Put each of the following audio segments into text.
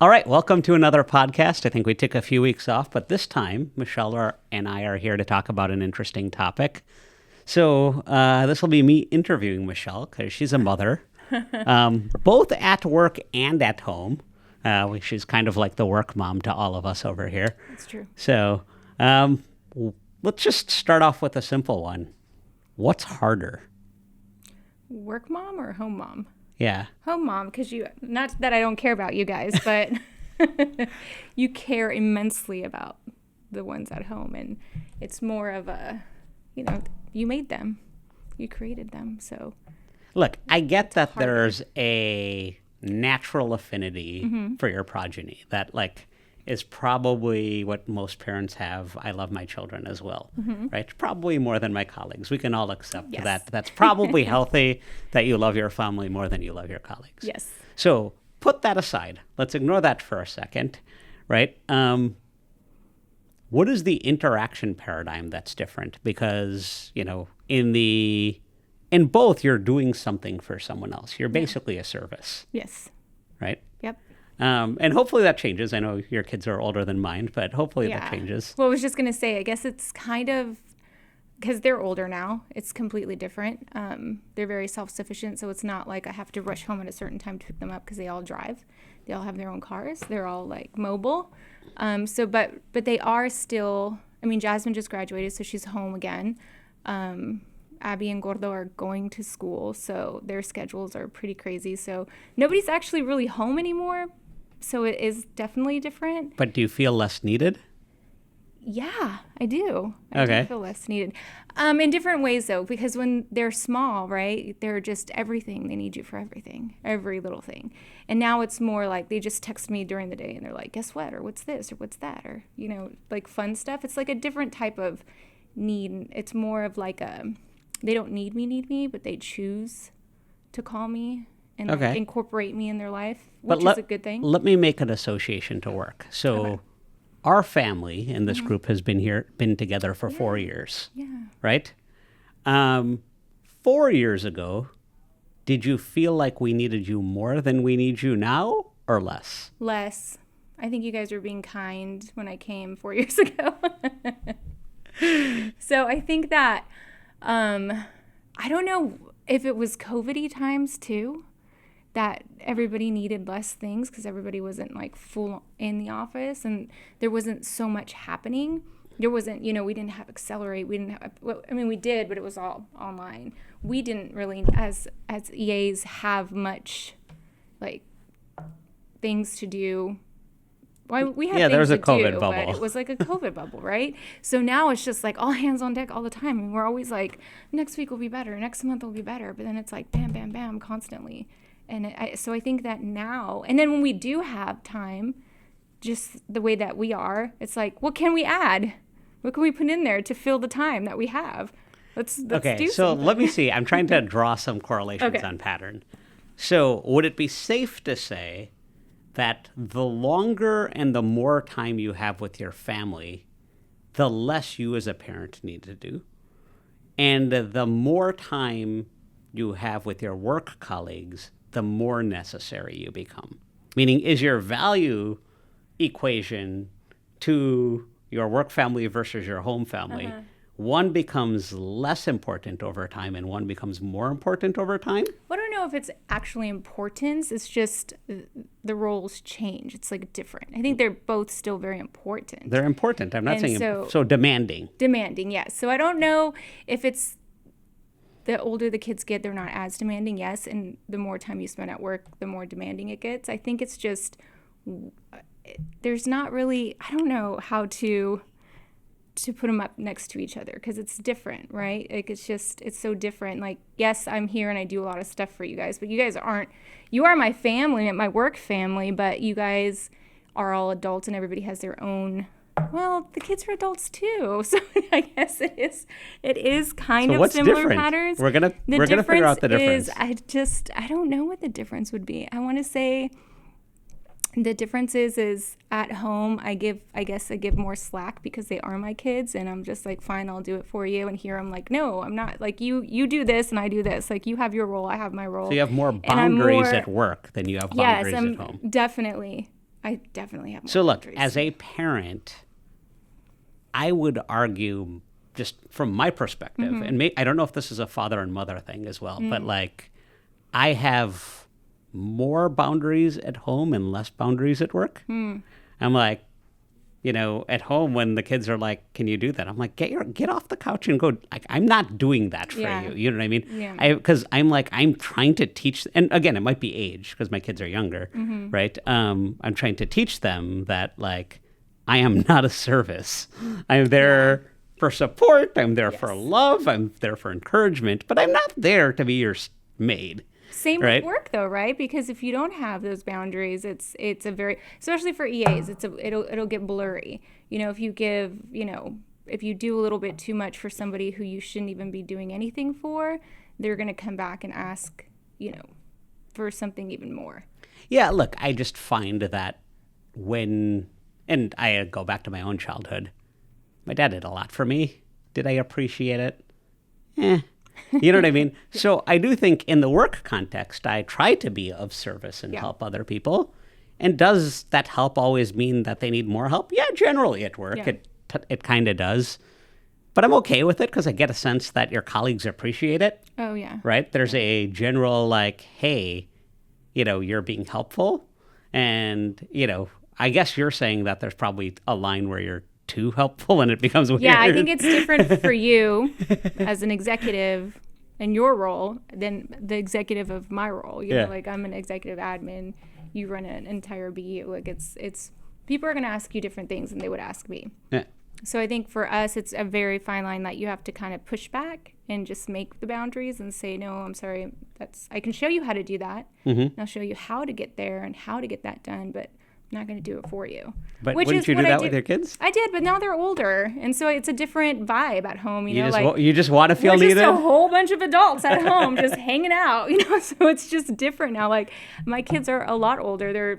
All right, welcome to another podcast. I think we took a few weeks off, but this time, Michelle and I are here to talk about an interesting topic. So this will be me interviewing Michelle because she's a mother, both at work and at home. She's kind of like the work mom to all of us over here. That's true. So let's just start off with a simple one. What's harder? Work mom or home mom? Yeah. Home mom, because not that I don't care about you guys, but you care immensely about the ones at home. And it's more of a, you made them, you created them. So look, I get that there's a natural affinity for your progeny that is probably what most parents have. I love my children as well, right? Probably more than my colleagues. We can all accept that. That's probably healthy that you love your family more than you love your colleagues. Yes. So put that aside. Let's ignore that for a second, right? What is the interaction paradigm that's different? Because, in both, you're doing something for someone else. You're basically a service. Yes. Right? Yep. And hopefully that changes. I know your kids are older than mine, but hopefully that changes. Well, I was just going to say, I guess it's kind of, because they're older now, it's completely different. They're very self-sufficient, so it's not like I have to rush home at a certain time to pick them up because they all drive. They all have their own cars. They're all mobile. But they are still, Jasmine just graduated, so she's home again. Abby and Gordo are going to school, so their schedules are pretty crazy. So nobody's actually really home anymore. So it is definitely different. But do you feel less needed? Yeah, I do. I do feel less needed. In different ways, though, because when they're small, right, they're just everything. They need you for everything, every little thing. And now it's more like they just text me during the day and they're like, guess what? Or what's this? Or what's that? Or, fun stuff. It's like a different type of need. It's more of they don't need me, but they choose to call me and incorporate me in their life, which is a good thing. Let me make an association to work. So our family in this group has been together for 4 years. Yeah. Right? 4 years ago, did you feel like we needed you more than we need you now or less? Less. I think you guys were being kind when I came 4 years ago. So I think that, I don't know if it was COVID-y times too, that everybody needed less things because everybody wasn't full in the office and there wasn't so much happening. There wasn't, we didn't have Accelerate. We didn't have, we did, but it was all online. We didn't really, as EAs, have much things to do. Well, we had there was things a to COVID do, bubble. but it was like a COVID bubble, right? So now it's just all hands on deck all the time. And we're always next week will be better, next month will be better. But then it's bam, bam, bam, constantly. And so I think that now, and then when we do have time, just the way that we are, it's what can we add? What can we put in there to fill the time that we have? Let's do so something. Let me see. I'm trying to draw some correlations on pattern. So would it be safe to say that the longer and the more time you have with your family, the less you as a parent need to do? And the more time you have with your work colleagues, the more necessary you become. Meaning, is your value equation to your work family versus your home family, one becomes less important over time and one becomes more important over time? Well, I don't know if it's actually importance. It's just the roles change. It's different. I think they're both still very important. They're important. I'm not saying so demanding. Demanding, yes. So I don't know if it's the older the kids get, they're not as demanding, yes. And the more time you spend at work, the more demanding it gets. I think it's just, there's not really, I don't know how to put them up next to each other because it's different, right? It's so different. Yes, I'm here and I do a lot of stuff for you guys, but you guys you are my family, my work family, but you guys are all adults and everybody has their own. Well, the kids are adults too, so I guess it is kind of similar different? patterns. We're gonna figure out the difference. I don't know what the difference would be. I want to say the difference is at home I give more slack because they are my kids and I'm just fine, I'll do it for you. And here I'm no, I'm not. You do this and I do this. You have your role, I have my role. So you have more boundaries at work than you have boundaries at home. Definitely. I definitely have more So look, boundaries. as a parent, I would argue, just from my perspective, and I don't know if this is a father and mother thing as well, but like I have more boundaries at home and less boundaries at work. I'm like, at home when the kids are like, "Can you do that?" I'm like, "Get off the couch and go." Like, I'm not doing that for Yeah. you. You know what I mean? Yeah. Because I'm like, I'm trying to teach, and again, it might be age because my kids are younger, right? I'm trying to teach them that like, I am not a service. I'm there for support. I'm there for love. I'm there for encouragement, but I'm not there to be your maid. Same Right. with work though, right? Because if you don't have those boundaries, it's a very, especially for EAs, it'll get blurry. If you give, if you do a little bit too much for somebody who you shouldn't even be doing anything for, they're going to come back and ask, for something even more. Yeah, look, I just find that and I go back to my own childhood. My dad did a lot for me. Did I appreciate it? You know what I mean? So I do think in the work context, I try to be of service and help other people. And does that help always mean that they need more help? Yeah, generally at work, it kind of does. But I'm okay with it because I get a sense that your colleagues appreciate it. Oh, yeah. Right? There's a general like, hey, you're being helpful. And, I guess you're saying that there's probably a line where you're too helpful and it becomes weird. Yeah, I think it's different for you as an executive in your role than the executive of my role. Like I'm an executive admin, you run an entire BU. Like it's people are going to ask you different things than they would ask me. Yeah. So I think for us, it's a very fine line that you have to kind of push back and just make the boundaries and say, no, I'm sorry. I can show you how to do that. And I'll show you how to get there and how to get that done, but I'm not going to do it for you. But wouldn't you do that with your kids? I did, but now they're older, and so it's a different vibe at home. You just want to feel we're needed? just a whole bunch of adults at home just hanging out, so it's just different now. Like, my kids are a lot older. They're,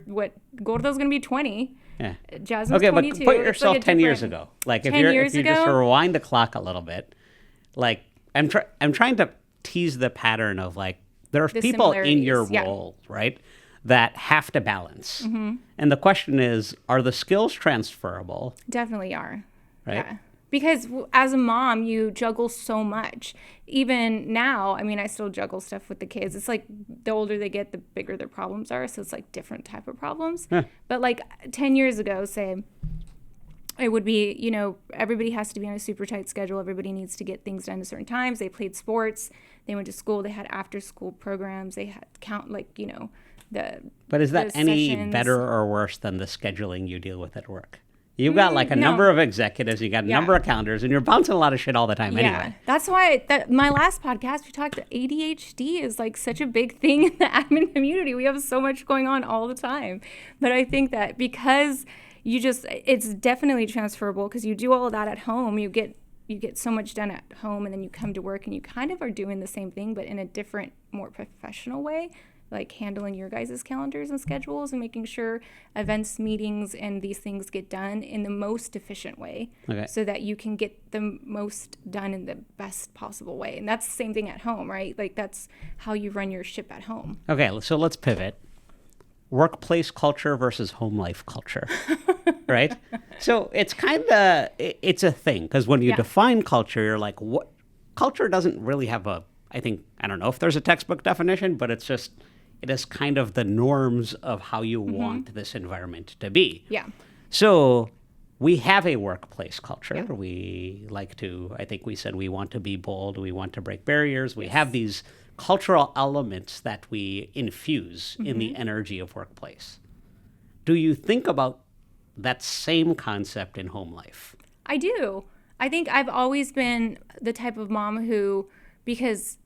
Gordo's going to be 20. Yeah. Jasmine's okay, 22. but put yourself like 10 years ago. Like, if you just rewind the clock a little bit, like, I'm trying to tease the pattern of, like, there are people in your role, right, that have to balance. And the question is, are the skills transferable? Definitely are. Right? Yeah. Because as a mom, you juggle so much. Even now, I mean, I still juggle stuff with the kids. It's like the older they get, the bigger their problems are. So it's like different type of problems. Yeah. But like 10 years ago, say, it would be, everybody has to be on a super tight schedule. Everybody needs to get things done at certain times. They played sports. They went to school. They had after school programs. They had But is that any better or worse than the scheduling you deal with at work? You've got like a number of executives, you got a number of calendars, and you're bouncing a lot of shit all the time anyway. That's why my last podcast, we talked that ADHD is like such a big thing in the admin community. We have so much going on all the time. But I think that because it's definitely transferable because you do all of that at home, you get so much done at home, and then you come to work and you kind of are doing the same thing, but in a different, more professional way. Like handling your guys' calendars and schedules and making sure events, meetings, and these things get done in the most efficient way so that you can get the most done in the best possible way. And that's the same thing at home, right? Like that's how you run your ship at home. Okay, so let's pivot. Workplace culture versus home life culture, right? So it's it's a thing because when you define culture, you're like, what? Culture doesn't really have I don't know if there's a textbook definition, but it is kind of the norms of how you want this environment to be. Yeah. So we have a workplace culture. Yeah. We like to, I think we said we want to be bold. We want to break barriers. We have these cultural elements that we infuse in the energy of workplace. Do you think about that same concept in home life? I do. I think I've always been the type of mom who, because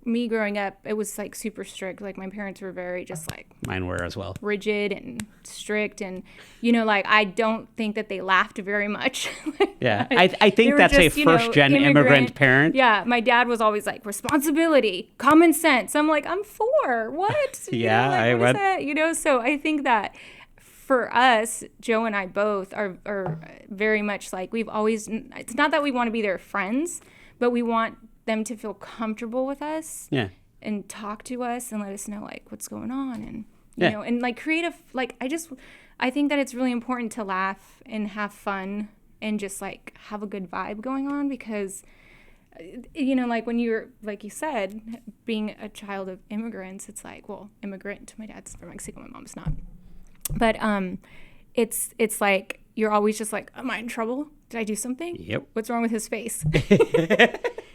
me growing up, it was like super strict. Like my parents were very just like mine were as well, rigid and strict, and like I don't think that they laughed very much. Yeah, I think that's just, a first gen immigrant parent. Yeah, my dad was always like responsibility, common sense. I'm like, I'm 4. What? Yeah, what is that? So I think that for us, Joe and I both are very much like we've always. It's not that we want to be their friends, but we want them to feel comfortable with us and talk to us and let us know like what's going on and you know and like creative, like I think that it's really important to laugh and have fun and just like have a good vibe going on, because you know, like when you're, like you said, being a child of immigrants, it's like, well, immigrant, my dad's from Mexico, my mom's not, but it's like you're always just like, am I in trouble? Did I do something? Yep. What's wrong with his face?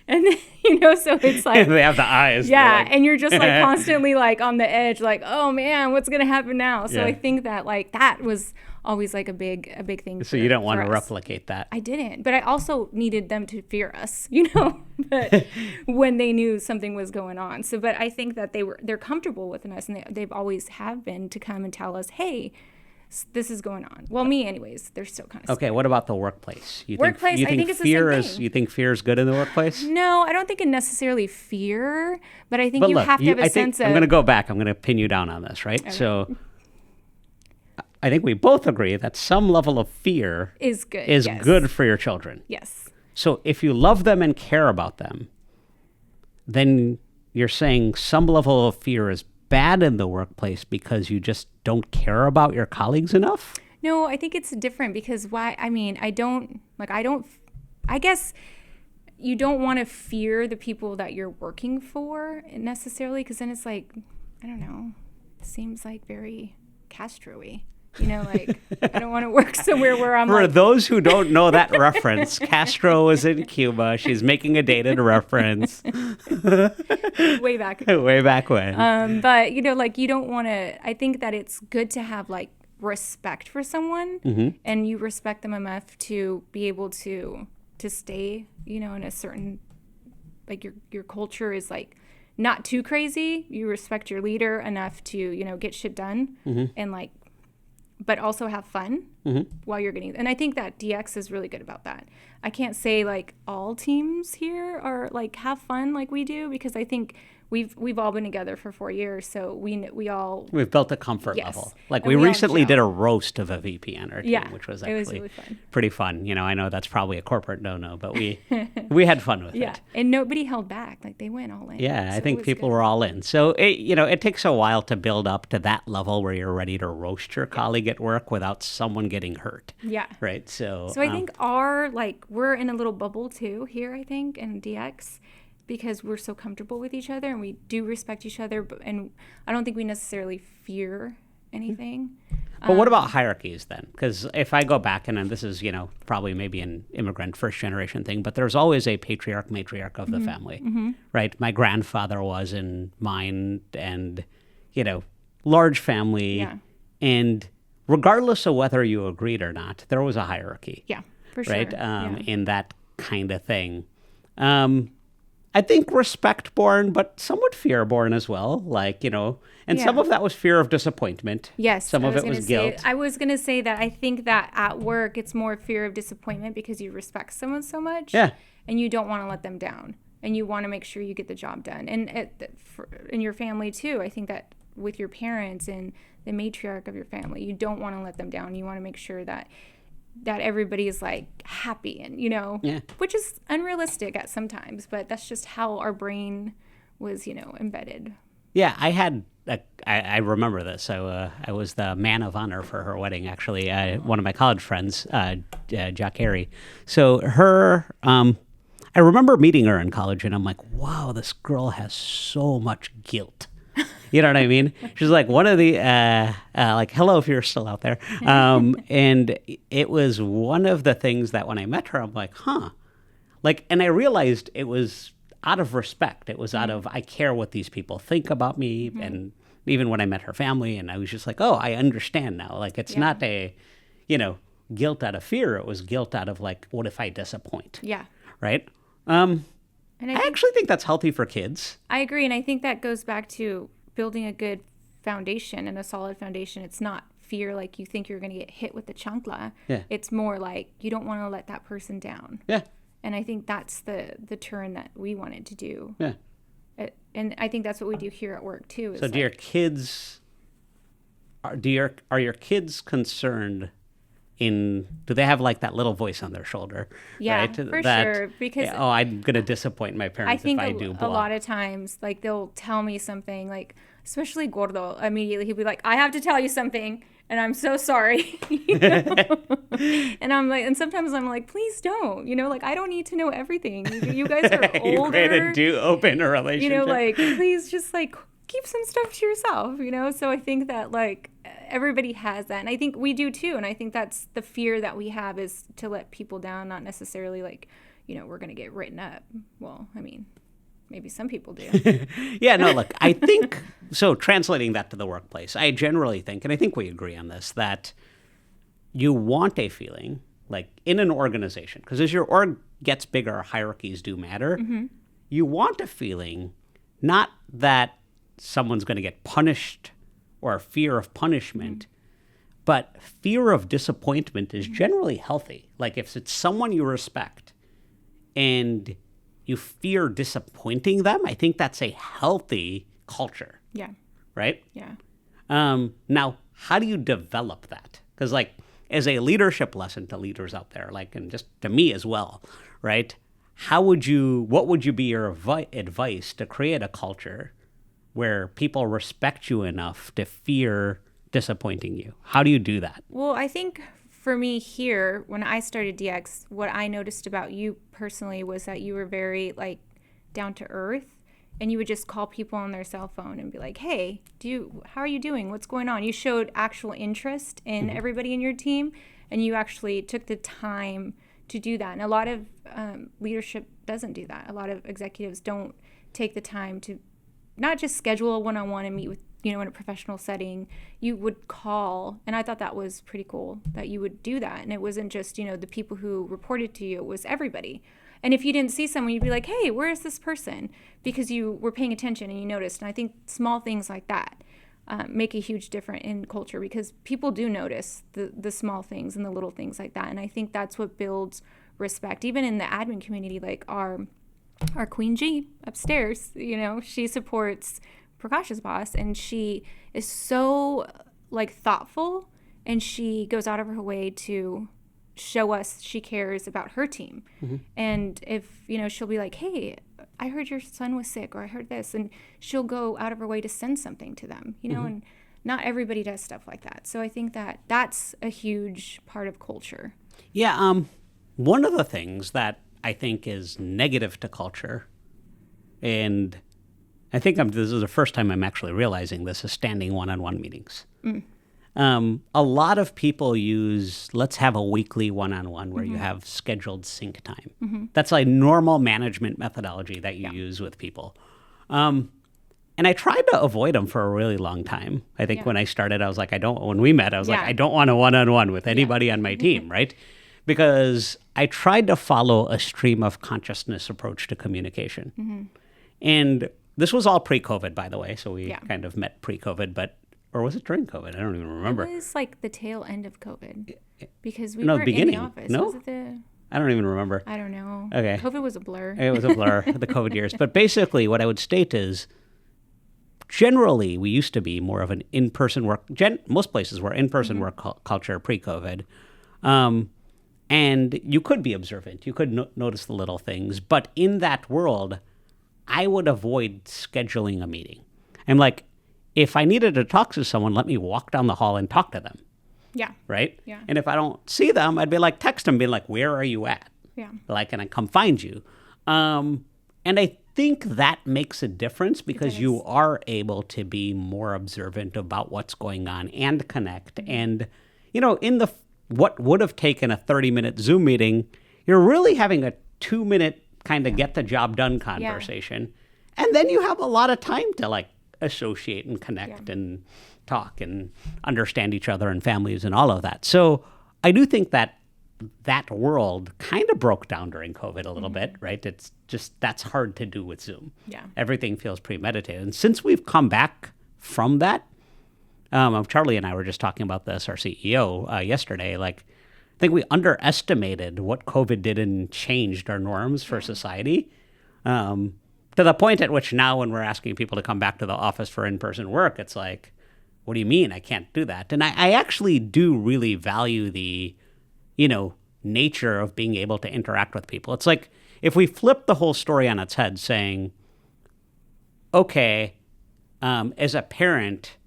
And you know, so it's like they have the eyes. Yeah, like... and you're just like constantly like on the edge, like, oh man, what's gonna happen now? So I think that like that was always like a big thing. So you don't want to replicate that. I didn't, but I also needed them to fear us, you know. But when they knew something was going on, so but I think that they're comfortable with us, and they've always have been to come and tell us, hey, this is going on. Well, me anyways, they're still kind of okay. What about the workplace? I think it's fear the same thing. You think fear is good in the workplace? No, I don't think it necessarily fear, but I think you have to have a sense of. I'm going to go back. I'm going to pin you down on this, right? Okay. So I think we both agree that some level of fear is good. Good for your children. Yes. So if you love them and care about them, then you're saying some level of fear is bad in the workplace because you just don't care about your colleagues enough? No, I think it's different because I guess you don't want to fear the people that you're working for necessarily, because then it's like, I don't know, it seems like very Castro-y. You know, like, I don't want to work somewhere where I'm For like... those who don't know that reference, Castro was in Cuba. She's making a dated reference. Way back. Way back when. But, you know, like, you don't want to... I think that it's good to have, like, respect for someone, and you respect them enough to be able to stay, you know, in a certain... Like, your culture is, like, not too crazy. You respect your leader enough to, you know, get shit done and, like... but also have fun while you're getting... And I think that DX is really good about that. I can't say, like, all teams here are, like, have fun like we do, because I think we've all been together for 4 years, so we've built a comfort level. Like, we recently did a roast of a VP on our team, which was actually really fun. Pretty fun. You know, I know that's probably a corporate no-no, but we had fun with it. Yeah, and nobody held back. Like, they went all in. Yeah, so I think people were all in. So, it takes a while to build up to that level where you're ready to roast your colleague at work without someone getting hurt. Yeah. Right, so... So I think we're in a little bubble, too, here, I think, in DX, because we're so comfortable with each other and we do respect each other, and I don't think we necessarily fear anything. But what about hierarchies then? Because if I go back, and this is, probably maybe an immigrant first generation thing, but there's always a patriarch, matriarch of the family, right? My grandfather was in mine, and, large family. Yeah. And regardless of whether you agreed or not, there was a hierarchy. Yeah, for sure. Right? In that kind of thing. I think respect-born, but somewhat fear-born as well. Like, and some of that was fear of disappointment. Yes. Some of it was guilt. I was going to say that I think that at work, it's more fear of disappointment because you respect someone so much. Yeah. And you don't want to let them down. And you want to make sure you get the job done. And in your family, too, I think that with your parents and the matriarch of your family, you don't want to let them down. You want to make sure that everybody is like happy and, which is unrealistic at sometimes, but that's just how our brain was, embedded. Yeah, I remember this. So I was the man of honor for her wedding, actually. One of my college friends, Jack Harry. So her, I remember meeting her in college, and I'm like, wow, this girl has so much guilt. You know what I mean? She's like one of the, like, hello if you're still out there. And it was one of the things that when I met her, I'm like, huh. Like, and I realized it was out of respect. It was out of, I care what these people think about me. And even when I met her family, and I was just like, oh, I understand now. Like, it's not a, guilt out of fear. It was guilt out of like, what if I disappoint? Yeah. Right? And I actually think that's healthy for kids. I agree. And I think that goes back to building a good foundation and a solid foundation. It's not fear like you think you're going to get hit with the chancla. Yeah. It's more like you don't want to let that person down. Yeah. And I think that's the turn that we wanted to do. Yeah. And I think that's what we do here at work too. So do your kids, are your kids concerned do they have like that little voice on their shoulder? Yeah, right? For sure. Because I'm going to disappoint my parents if I do blah. A lot of times, like, they'll tell me something, like, especially Gordo, immediately he'll be like, I have to tell you something. and I'm so sorry. You know? And I'm like, and sometimes I'm like, please don't, you know, like I don't need to know everything. You guys are older. You created to open a relationship. You know, like please just like keep some stuff to yourself, you know? So I think that like everybody has that. And I think we do too. And I think that's the fear that we have, is to let people down, not necessarily like, you know, we're going to get written up. Well, I mean, maybe some people do. Yeah, no, look, I think, so translating that to the workplace, I generally think, and I think we agree on this, that you want a feeling, like in an organization, because as your org gets bigger, hierarchies do matter. You want a feeling, not that someone's going to get punished or fear of punishment, but fear of disappointment is generally healthy. Like if it's someone you respect and you fear disappointing them, I think that's a healthy culture. Yeah. Right? Yeah. Now, how do you develop that? Because like as a leadership lesson to leaders out there, like, and just to me as well, right? What would be your advice to create a culture where people respect you enough to fear disappointing you? How do you do that? Well, I think for me here, when I started DX, what I noticed about you personally was that you were very like down to earth, and you would just call people on their cell phone and be like, hey, how are you doing? What's going on? You showed actual interest in everybody in your team, and you actually took the time to do that. And a lot of leadership doesn't do that. A lot of executives don't take the time to not just schedule a one-on-one and meet with, you know, in a professional setting. You would call, and I thought that was pretty cool that you would do that. And it wasn't just, you know, the people who reported to you, it was everybody. And if you didn't see someone, you'd be like, hey, where is this person? Because you were paying attention and you noticed. And I think small things like that make a huge difference in culture, because people do notice the small things and the little things like that. And I think that's what builds respect. Even in the admin community, like our Queen G upstairs, you know, she supports Prakash's boss, and she is so like thoughtful, and she goes out of her way to show us she cares about her team. And if, you know, she'll be like, hey, I heard your son was sick, or I heard this, and she'll go out of her way to send something to them, you know, and not everybody does stuff like that. So I think that that's a huge part of culture. Yeah, one of the things that I think is negative to culture, and I think this is the first time I'm actually realizing this, is standing one-on-one meetings. A lot of people use, let's have a weekly one-on-one where you have scheduled sync time. That's a normal management methodology that you use with people. And I tried to avoid them for a really long time. I think when I started, I was like, when we met, I was like, I don't want a one-on-one with anybody on my team, right? Because I tried to follow a stream of consciousness approach to communication. And this was all pre-COVID, by the way, so we kind of met pre-COVID, or was it during COVID? I don't even remember. It was like the tail end of COVID, because we No, weren't beginning. in the office. No? Was it I don't even remember. I don't know. Okay. COVID was a blur. It was a blur, the COVID years. But basically, what I would state is, generally, we used to be more of an in-person work. Most places were in-person work culture pre-COVID. And you could be observant. You could notice the little things. But in that world, I would avoid scheduling a meeting. I'm like, if I needed to talk to someone, let me walk down the hall and talk to them. Yeah. Right? Yeah. And if I don't see them, I'd be like, text them, being like, where are you at? Yeah. Like, and I come find you. And I think that makes a difference, because you are able to be more observant about what's going on and connect. And, you know, in what would have taken a 30-minute Zoom meeting, you're really having a 2-minute kind of get the job done conversation. And then you have a lot of time to like associate and connect and talk and understand each other and families and all of that. So I do think that world kind of broke down during COVID a little bit, right? It's just, that's hard to do with Zoom. Yeah. Everything feels premeditated. And since we've come back from that, Charlie and I were just talking about this, our CEO, yesterday, like, I think we underestimated what COVID did and changed our norms for society, to the point at which now when we're asking people to come back to the office for in-person work, it's like, what do you mean I can't do that? And I actually do really value the, you know, nature of being able to interact with people. It's like if we flip the whole story on its head, saying, okay, as a parent,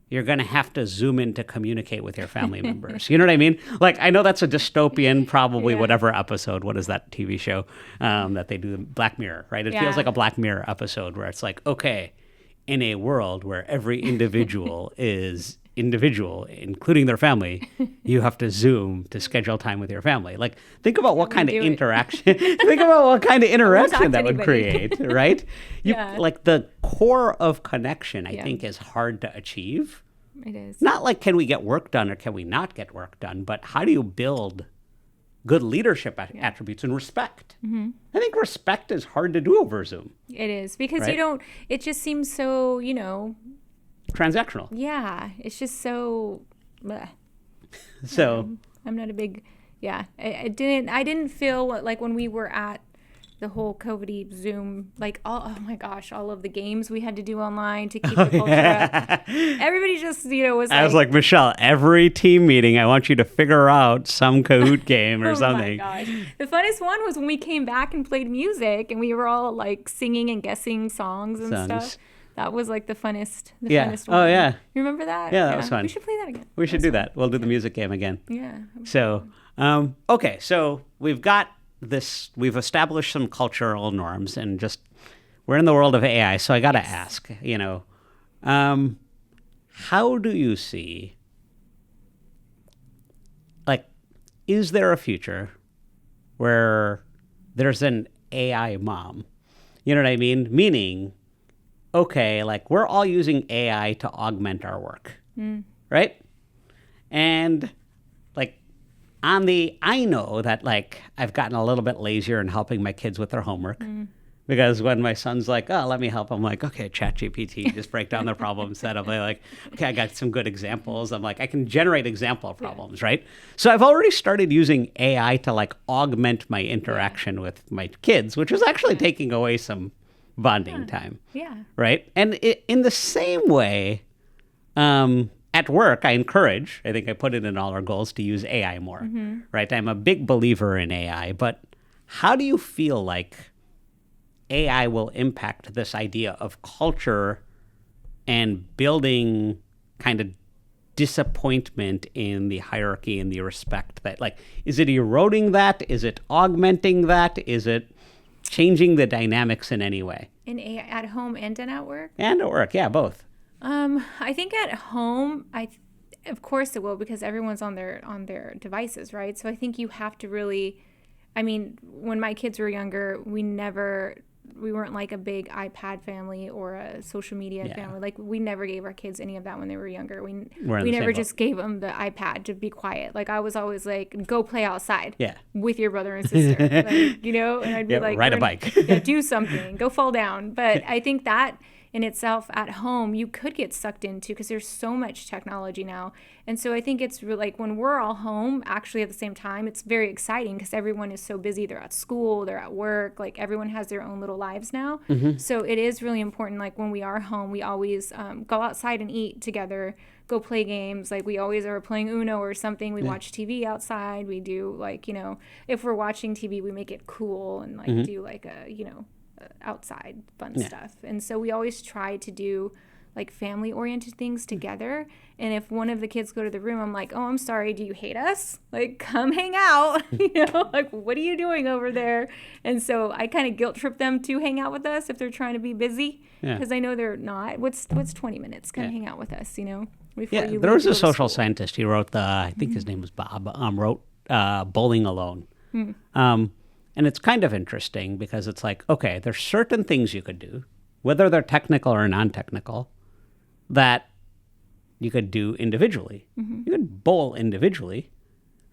you're going to have to Zoom in to communicate with your family members. You know what I mean? Like, I know that's a dystopian, probably whatever episode. What is that TV show that they do? Black Mirror, right? It feels like a Black Mirror episode where it's like, okay, in a world where every individual is individual, including their family, you have to Zoom to schedule time with your family. Like, think about what kind of interaction, think about what kind of interaction that would create, right? Like, the core of connection, I think, is hard to achieve. It is. Not like, can we get work done or can we not get work done, but how do you build good leadership attributes and respect? I think respect is hard to do over Zoom. It is, because it just seems so, transactional. Yeah, it's just so. Bleh. So I'm not a big. Yeah, I didn't feel like when we were at the whole COVID Zoom, like oh my gosh, all of the games we had to do online to keep the culture up. Everybody just was. I was like, Michelle, every team meeting, I want you to figure out some Kahoot game or something. Oh my gosh, the funnest one was when we came back and played music, and we were all like singing and guessing songs and stuff. That was like the funnest one. Oh, yeah. You remember that? Yeah, that was fun. We should play that again. We should do that. We'll do the music game again. Yeah. So, okay. So we've got this, we've established some cultural norms and just, we're in the world of AI. So I got to ask, how do you see, like, is there a future where there's an AI mom? You know what I mean? Meaning, okay, like we're all using AI to augment our work, right? And like I know that like I've gotten a little bit lazier in helping my kids with their homework because when my son's like, oh, let me help, I'm like, okay, ChatGPT, just break down the problem set. I'm like, okay, I got some good examples. I'm like, I can generate example problems, right? So I've already started using AI to like augment my interaction with my kids, which is actually taking away some bonding time. Yeah. Right? And in the same way, at work, I think I put it in all our goals to use AI more. Right? I'm a big believer in AI, but how do you feel like AI will impact this idea of culture and building kind of disappointment in the hierarchy and the respect that, like, is it eroding that? Is it augmenting that? Is it changing the dynamics in any way? At home and at work? And at work, yeah, both. I think at home, of course it will, because everyone's on their devices, right? So I think you have to really, when my kids were younger, we weren't like a big iPad family or a social media family. Like, we never gave our kids any of that when they were younger. We never just gave them the iPad to be quiet. Like, I was always like, go play outside with your brother and sister. Like, and I'd be like, ride a bike. Do something, go fall down. But I think that in itself at home, you could get sucked into, because there's so much technology now. And so I think it's really, like, when we're all home, actually at the same time, it's very exciting because everyone is so busy. They're at school, they're at work, like everyone has their own little lives now. So it is really important, like when we are home, we always go outside and eat together, go play games. Like, we always are playing Uno or something. We watch TV outside. We do, like, if we're watching TV, we make it cool and like do like a, outside fun stuff. And so we always try to do like family oriented things together. And if one of the kids go to the room, I'm like, oh, I'm sorry, do you hate us? Like, come hang out. Like, what are you doing over there? And so I kind of guilt trip them to hang out with us if they're trying to be busy, because I know they're not. What's 20 minutes? Come hang out with us, before you there was a social scientist. He wrote I think his name was Bob, wrote Bowling Alone. And it's kind of interesting because it's like, okay, there's certain things you could do, whether they're technical or non-technical, that you could do individually. You could bowl individually,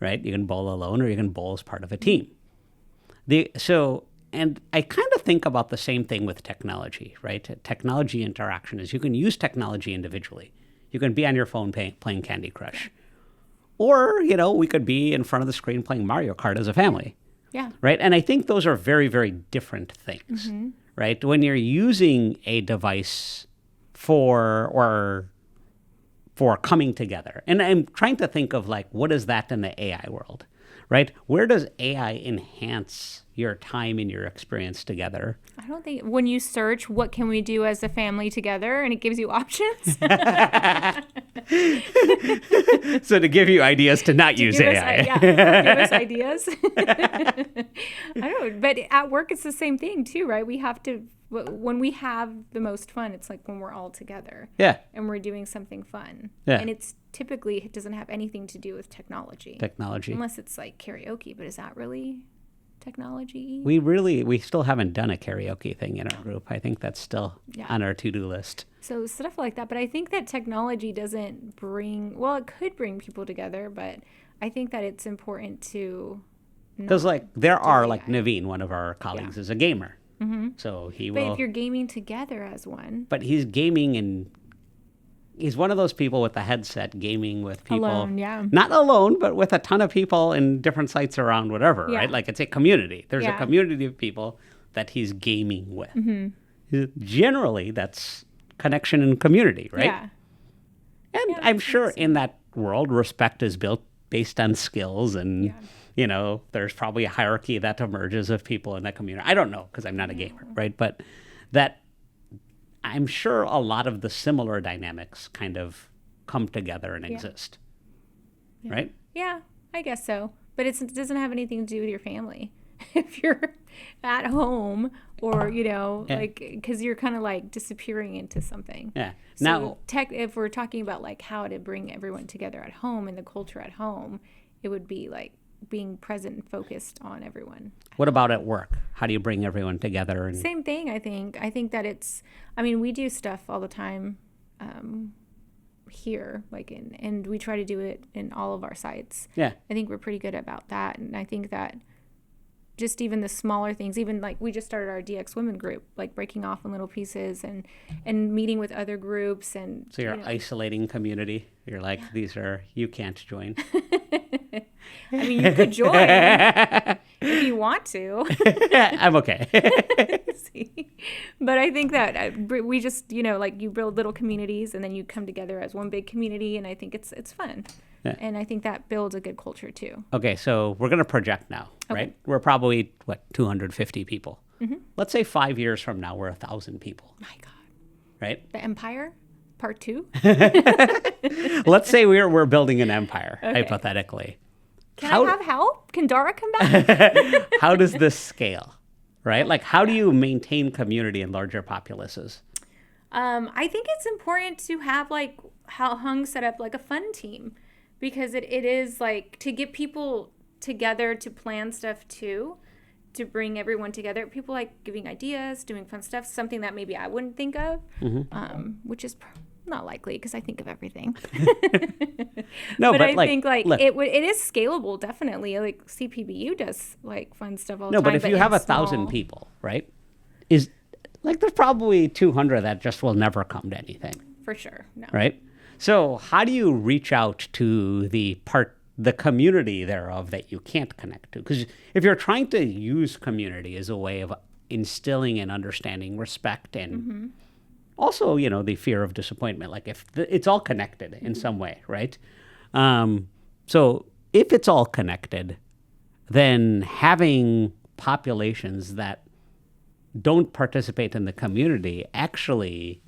right? You can bowl alone, or you can bowl as part of a team. And I kind of think about the same thing with technology, right? Technology interaction is you can use technology individually. You can be on your phone playing Candy Crush. Or, we could be in front of the screen playing Mario Kart as a family. Yeah. Right? And I think those are very, very different things, right? When you're using a device for coming together. And I'm trying to think of, like, what is that in the AI world, right? Where does AI enhance your time and your experience together? I don't think when you search what can we do as a family together and it gives you options. So to give you ideas to not use AI. Give us ideas. I don't know, but at work it's the same thing too, right? We have to, when we have the most fun, it's like when we're all together. Yeah. And we're doing something fun. Yeah. And it's typically, it doesn't have anything to do with technology. Unless it's like karaoke, but is that really technology? We still haven't done a karaoke thing in our group. I think that's still on our to-do list. So stuff like that. But I think that technology doesn't bring, well, it could bring people together, but I think that it's important to. Because like there are like Naveen, one of our colleagues, is a gamer. Mm-hmm. So he But will. if you're gaming together as one. But he's gaming and he's one of those people with a headset gaming with people. Alone, yeah. Not alone, but with a ton of people in different sites around whatever, right? Like it's a community. There's a community of people that he's gaming with. Mm-hmm. Generally, that's connection and community, right? Yeah. And I'm sure in that world, respect is built based on skills and, you know, there's probably a hierarchy that emerges of people in that community. I don't know because I'm not a gamer, right? But that I'm sure a lot of the similar dynamics kind of come together and exist, right? Yeah, I guess so. But it doesn't have anything to do with your family. If you're at home or, you know, like, because you're kind of like disappearing into something. Yeah. So Now, if we're talking about like how to bring everyone together at home and the culture at home, it would be like being present and focused on everyone. What about at work? How do you bring everyone together? And Same thing, I think. I think that I mean, we do stuff all the time here, like and we try to do it in all of our sites. Yeah. I think we're pretty good about that. And I think that just even the smaller things, even like we just started our DX Women group, like breaking off in little pieces and meeting with other groups. And so you're isolating community. You're like, you can't join. I mean, you could join if you want to. I'm okay. But I think that we just, you know, like you build little communities and then you come together as one big community. And I think it's fun. Yeah. And I think that builds a good culture too. Okay, so we're going to project now, right? We're probably, 250 people. Mm-hmm. Let's say 5 years from now, we're 1,000 people. My God. Right? The Empire? Part 2? Let's say we're building an empire, hypothetically. Can I have help? Can Dara come back? How does this scale, right? Like, how do you maintain community in larger populaces? I think it's important to have, like, how Hung set up, like, a fun team. Because it is, like, to get people together to plan stuff, too. To bring everyone together. People like giving ideas, doing fun stuff. Something that maybe I wouldn't think of. Mm-hmm. Which is not likely because I think of everything. No, but I think like it is scalable, definitely. Like CPBU does like fun stuff all the time. No, but if you have 1,000 people, right? Is like there's probably 200 that just will never come to anything. For sure, no. Right. So how do you reach out to the community thereof that you can't connect to? Because if you're trying to use community as a way of instilling and understanding respect and also, you know, the fear of disappointment, like if it's all connected in some way, right? So if it's all connected, then having populations that don't participate in the community actually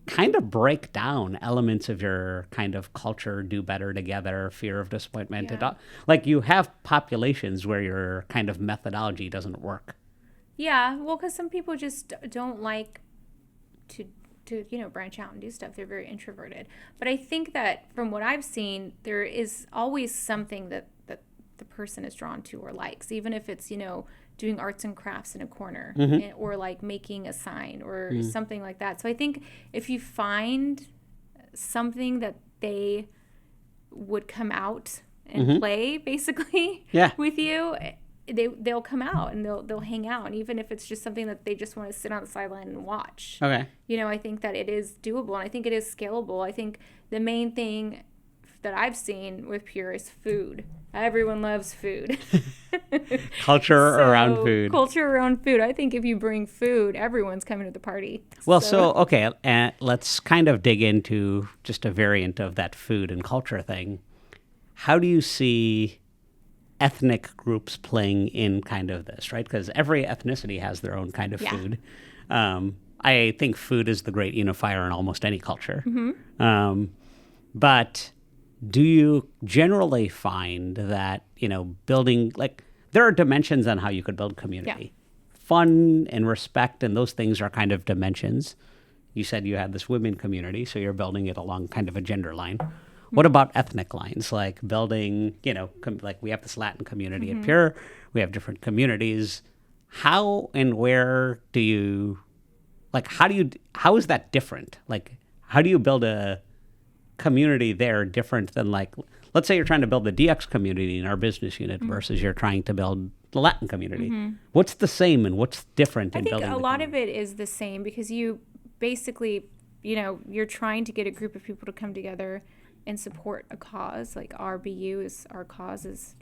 kind of break down elements of your kind of culture, do better together, fear of disappointment. Yeah. Like you have populations where your kind of methodology doesn't work. Yeah, well, because some people just don't like to you know, branch out and do stuff. They're very introverted. But I think that from what I've seen, there is always something that the person is drawn to or likes, even if it's, you know, doing arts and crafts in a corner or like making a sign or something like that. So I think if you find something that they would come out and play basically with you, they'll come out and they'll hang out. And even if it's just something that they just want to sit on the sideline and watch. Okay. You know, I think that it is doable and I think it is scalable. I think the main thing that I've seen with Pure is food. Everyone loves food. Culture around food. Culture around food. I think if you bring food, everyone's coming to the party. Well, okay, let's kind of dig into just a variant of that food and culture thing. How do you see ethnic groups playing in kind of this, right? Because every ethnicity has their own kind of food. I think food is the great unifier in almost any culture. But do you generally find that, building, like, there are dimensions on how you could build community. Fun and respect and those things are kind of dimensions. You said you had this women community, so you're building it along kind of a gender line. What about ethnic lines, like building, like we have this Latin community at Pure, we have different communities. How and where do you, like, how is that different? Like, how do you build a community there different than, like, let's say you're trying to build the DX community in our business unit versus you're trying to build the Latin community. What's the same and what's different in building? I think a lot of it is the same because you basically, you're trying to get a group of people to come together and support a cause. Like our cause is,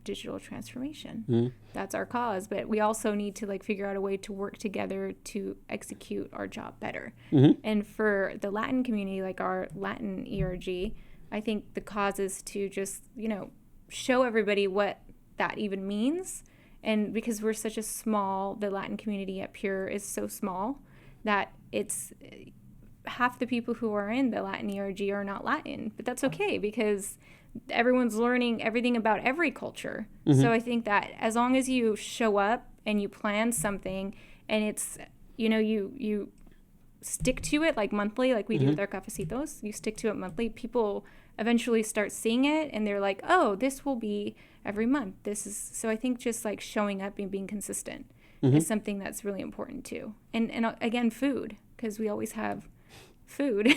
digital transformation. That's our cause. But we also need to figure out a way to work together to execute our job better. And for the Latin community, like our Latin ERG, I think the cause is to just, show everybody what that even means. And because we're such a the Latin community at Pure is so small that it's half the people who are in the Latin ERG are not Latin, but that's okay because everyone's learning everything about every culture. So I think that as long as you show up and you plan something and it's, you stick to it like monthly, like we do with our cafecitos, you stick to it monthly, people eventually start seeing it and they're like, oh, this will be every month. So I think just like showing up and being consistent is something that's really important too. And again, food, because we always have food.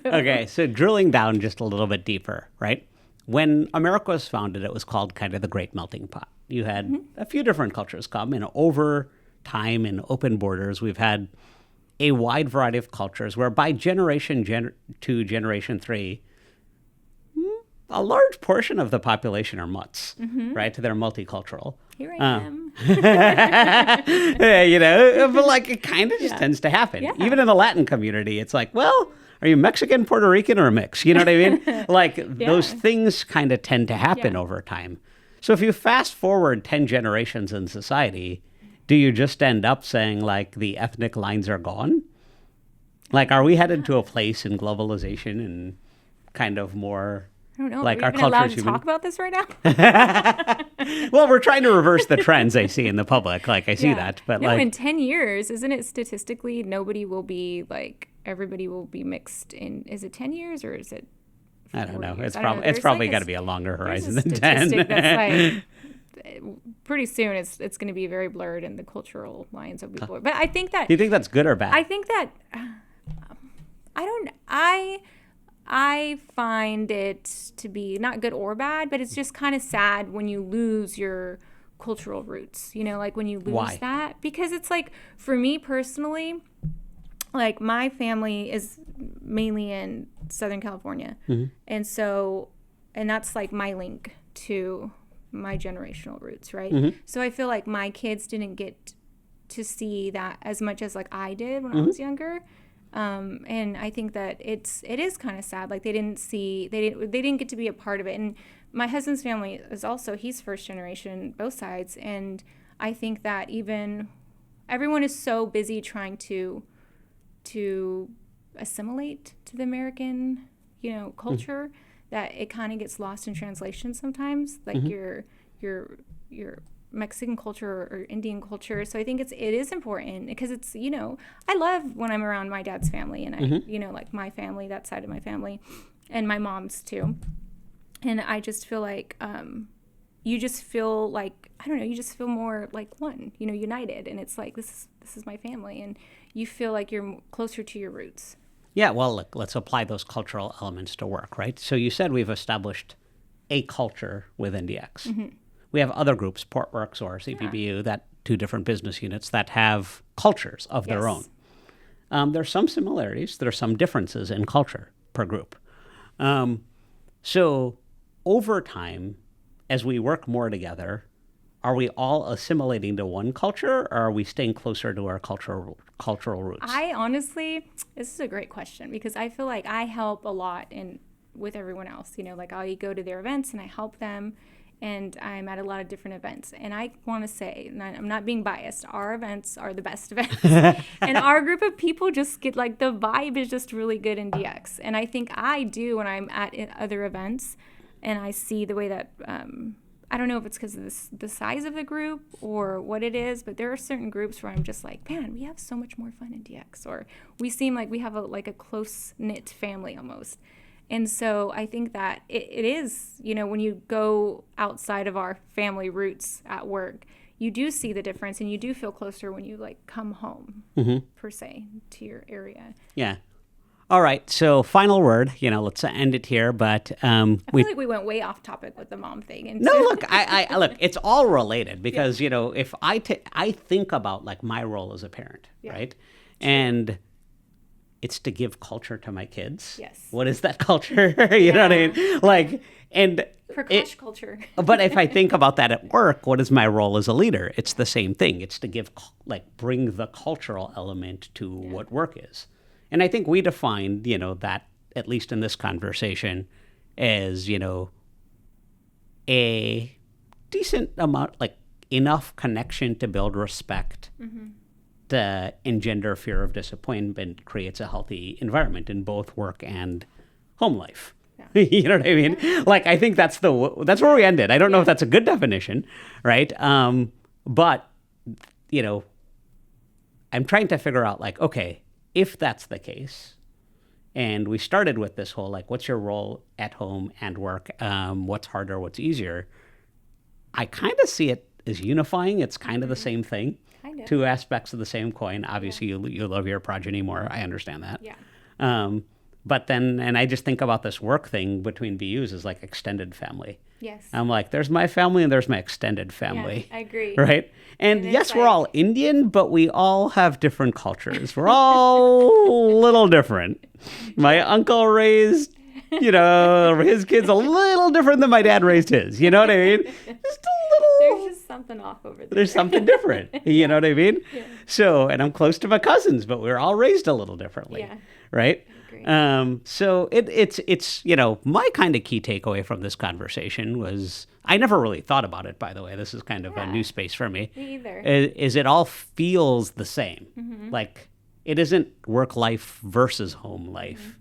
Okay, so drilling down just a little bit deeper, right? When America was founded, it was called kind of the Great Melting Pot. You had a few different cultures come, and over time and open borders, we've had a wide variety of cultures where by generation 2, generation 3, a large portion of the population are mutts, right? They're multicultural. Here I am. But like it kind of just tends to happen. Yeah. Even in the Latin community, it's like, well, are you Mexican, Puerto Rican, or a mix? You know what I mean? Like those things kind of tend to happen over time. So if you fast forward 10 generations in society, do you just end up saying like the ethnic lines are gone? Like, are we headed to a place in globalization and kind of more... I don't know. Like are our we even allowed culture's to talk about this right now? Well, we're trying to reverse the trends I see in the public. Like, I see that. But in 10 years, isn't it statistically nobody will be like, everybody will be mixed in, is it 10 years or is it I don't know. Years? It's probably got to be a longer horizon than 10. That's like, pretty soon it's going to be very blurred and the cultural lines will be blurred. But I think that... Do you think that's good or bad? I think that... I find it to be not good or bad, but it's just kind of sad when you lose your cultural roots, like when you lose that. Because it's like, for me personally, like my family is mainly in Southern California. And that's like my link to my generational roots, right? So I feel like my kids didn't get to see that as much as like I did when I was younger. And I think that it is kind of sad. Like they didn't get to be a part of it. And my husband's family is also, he's first generation, both sides. And I think that even everyone is so busy trying to assimilate to the American, culture that it kind of gets lost in translation sometimes. Like your Mexican culture or Indian culture. So I think it is important because it's, I love when I'm around my dad's family and I, like my family, that side of my family and my mom's too. And I just feel like, you just feel like, I don't know, you just feel more like one, united. And it's like, this is my family. And you feel like you're closer to your roots. Yeah. Well, look, let's apply those cultural elements to work, right? So you said we've established a culture within DX. We have other groups, Portworx or CPBU, that 2 different business units that have cultures of their own. There are some similarities. There are some differences in culture per group. So over time, as we work more together, are we all assimilating to one culture or are we staying closer to our cultural roots? I honestly, this is a great question because I feel like I help a lot in with everyone else. Like I go to their events and I help them, and I'm at a lot of different events. And I want to say, and I'm not being biased, our events are the best events. And our group of people just get, like, the vibe is just really good in DX. And I think I do when I'm at other events and I see the way that, I don't know if it's because of the size of the group or what it is, but there are certain groups where I'm just like, man, we have so much more fun in DX. Or we seem like we have a close-knit family almost. And so I think that it is, when you go outside of our family roots at work, you do see the difference and you do feel closer when you come home, per se, to your area. Yeah. All right. So final word, let's end it here. But I feel like we went way off topic with the mom thing. And no, look, I look, it's all related because, if I think about my role as a parent, right? And it's to give culture to my kids. Yes. What is that culture? You know what I mean? Prakash culture. But if I think about that at work, what is my role as a leader? It's the same thing. It's to bring the cultural element to what work is. And I think we defined, that, at least in this conversation, as, a decent amount, enough connection to build respect, to engender fear of disappointment, creates a healthy environment in both work and home life. Yeah. You know what I mean? I think that's where we ended. I don't know if that's a good definition, right? But, I'm trying to figure out, okay, if that's the case, and we started with this whole, what's your role at home and work? What's harder? What's easier? I kind of see it as unifying. It's kind of the same thing. Kind of. Two aspects of the same coin. Obviously, you love your progeny more. I understand that. Yeah. But then, and I just think about this work thing between BUs as extended family. Yes. I'm there's my family and there's my extended family. Yeah, I agree. Right? And yes, we're all Indian, but we all have different cultures. We're all a little different. My uncle raised, his kids a little different than my dad raised his. You know what I mean? Just a little. There's just something off over there. There's something different. You know what I mean? Yeah. So, and I'm close to my cousins, but we're all raised a little differently. Yeah. Right? So it's my kind of key takeaway from this conversation was, I never really thought about it, by the way. This is kind of a new space for me. Me either. Is it all feels the same. It isn't work life versus home life.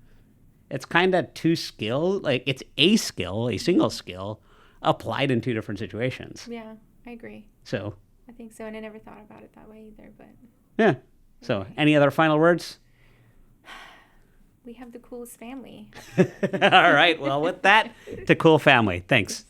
It's kind of two skills, it's a skill, a single skill applied in two different situations. Yeah, I agree. So I think so, and I never thought about it that way either, but yeah. So any other final words? We have the coolest family. All right. Well, with that, to cool family. Thanks.